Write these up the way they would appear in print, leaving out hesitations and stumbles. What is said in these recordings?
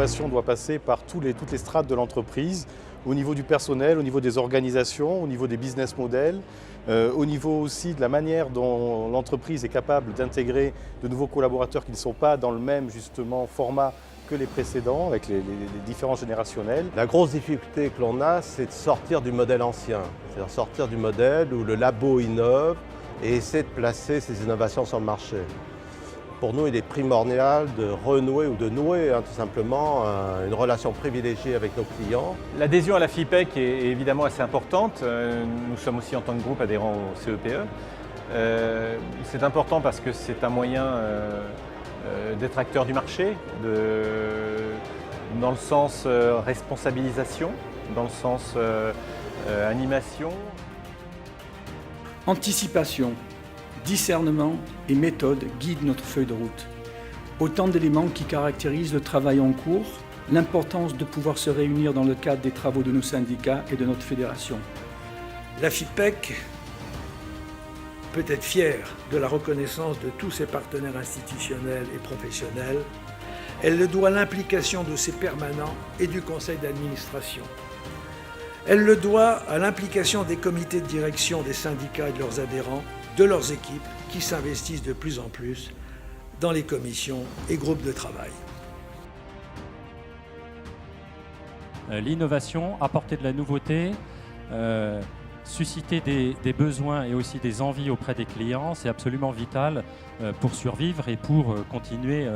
l'innovation doit passer par toutes les strates de l'entreprise, au niveau du personnel, au niveau des organisations, au niveau des business models, au niveau aussi de la manière dont l'entreprise est capable d'intégrer de nouveaux collaborateurs qui ne sont pas dans le même justement format que les précédents, avec les différences générationnelles. La grosse difficulté que l'on a, c'est de sortir du modèle ancien, c'est-à-dire sortir du modèle où le labo innove et essaie de placer ses innovations sur le marché. Pour nous, il est primordial de renouer ou de nouer tout simplement une relation privilégiée avec nos clients. L'adhésion à la FIPEC est évidemment assez importante. Nous sommes aussi en tant que groupe adhérents au CEPE. C'est important parce que c'est un moyen d'être acteur du marché, dans le sens responsabilisation, dans le sens animation. Anticipation, discernement et méthode guident notre feuille de route. Autant d'éléments qui caractérisent le travail en cours, l'importance de pouvoir se réunir dans le cadre des travaux de nos syndicats et de notre fédération. La FIPEC peut être fière de la reconnaissance de tous ses partenaires institutionnels et professionnels. Elle le doit à l'implication de ses permanents et du conseil d'administration. Elle le doit à l'implication des comités de direction des syndicats et de leurs adhérents, de leurs équipes qui s'investissent de plus en plus dans les commissions et groupes de travail. L'innovation, apporter de la nouveauté, susciter des besoins et aussi des envies auprès des clients, c'est absolument vital pour survivre et pour continuer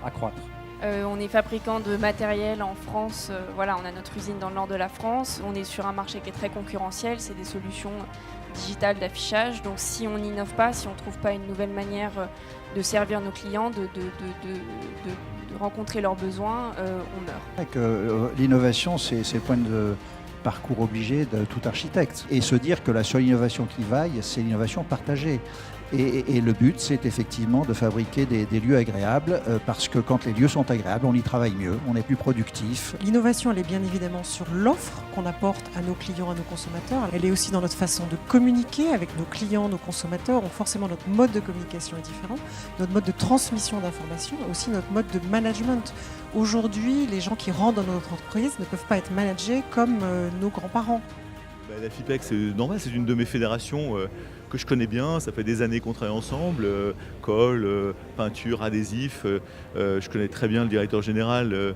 à croître. On est fabricant de matériel en France, voilà, on a notre usine dans le nord de la France, on est sur un marché qui est très concurrentiel, c'est des solutions digitales d'affichage, donc si on n'innove pas, si on ne trouve pas une nouvelle manière de servir nos clients, de rencontrer leurs besoins, on meurt. L'innovation, c'est le point de parcours obligé de tout architecte. Et se dire que la seule innovation qui vaille, c'est l'innovation partagée. Et le but, c'est effectivement de fabriquer des lieux agréables, parce que quand les lieux sont agréables, on y travaille mieux, on est plus productif. L'innovation, elle est bien évidemment sur l'offre qu'on apporte à nos clients, à nos consommateurs. Elle est aussi dans notre façon de communiquer avec nos clients, nos consommateurs. Donc forcément, notre mode de communication est différent, notre mode de transmission d'informations, et aussi notre mode de management. Aujourd'hui, les gens qui rentrent dans notre entreprise ne peuvent pas être managés comme nos grands-parents. La FIPEC, c'est normal, c'est une de mes fédérations que je connais bien, ça fait des années qu'on travaille ensemble, colle, peinture, adhésif. Je connais très bien le directeur général,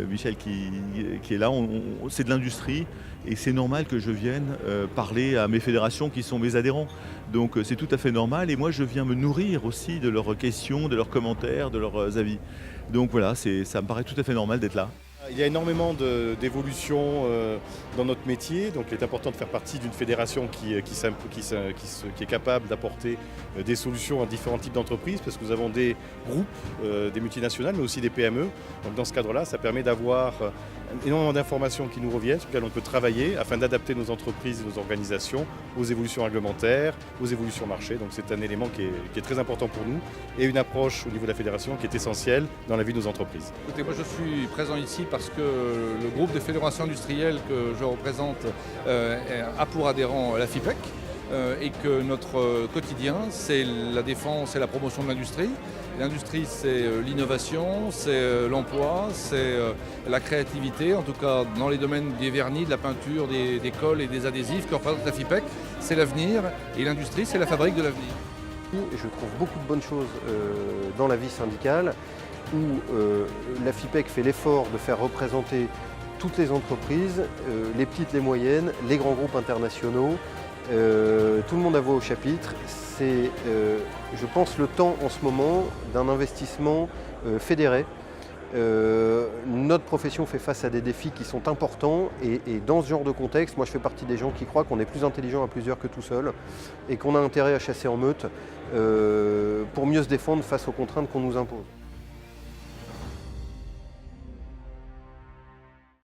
Michel, qui est là. C'est de l'industrie et c'est normal que je vienne parler à mes fédérations qui sont mes adhérents. Donc c'est tout à fait normal et moi je viens me nourrir aussi de leurs questions, de leurs commentaires, de leurs avis. Donc voilà, ça me paraît tout à fait normal d'être là. Il y a énormément d'évolutions dans notre métier, donc il est important de faire partie d'une fédération qui est capable d'apporter des solutions à différents types d'entreprises, parce que nous avons des groupes, des multinationales, mais aussi des PME. Donc dans ce cadre-là, ça permet d'avoir énormément d'informations qui nous reviennent, sur lesquelles on peut travailler afin d'adapter nos entreprises et nos organisations aux évolutions réglementaires, aux évolutions marché. Donc c'est un élément qui est très important pour nous et une approche au niveau de la fédération qui est essentielle dans la vie de nos entreprises. Écoutez, moi je suis présent ici parce que le groupe des fédérations industrielles que je représente a pour adhérent la FIPEC et que notre quotidien, c'est la défense et la promotion de l'industrie. L'industrie, c'est l'innovation, c'est l'emploi, c'est la créativité, en tout cas dans les domaines des vernis, de la peinture, des colles et des adhésifs que représente la FIPEC, c'est l'avenir et l'industrie, c'est la fabrique de l'avenir. Je trouve beaucoup de bonnes choses dans la vie syndicale où la FIPEC fait l'effort de faire représenter toutes les entreprises, les petites, les moyennes, les grands groupes internationaux, tout le monde a voix au chapitre. C'est, je pense, le temps en ce moment d'un investissement fédéré. Notre profession fait face à des défis qui sont importants et dans ce genre de contexte, moi je fais partie des gens qui croient qu'on est plus intelligent à plusieurs que tout seul et qu'on a intérêt à chasser en meute pour mieux se défendre face aux contraintes qu'on nous impose.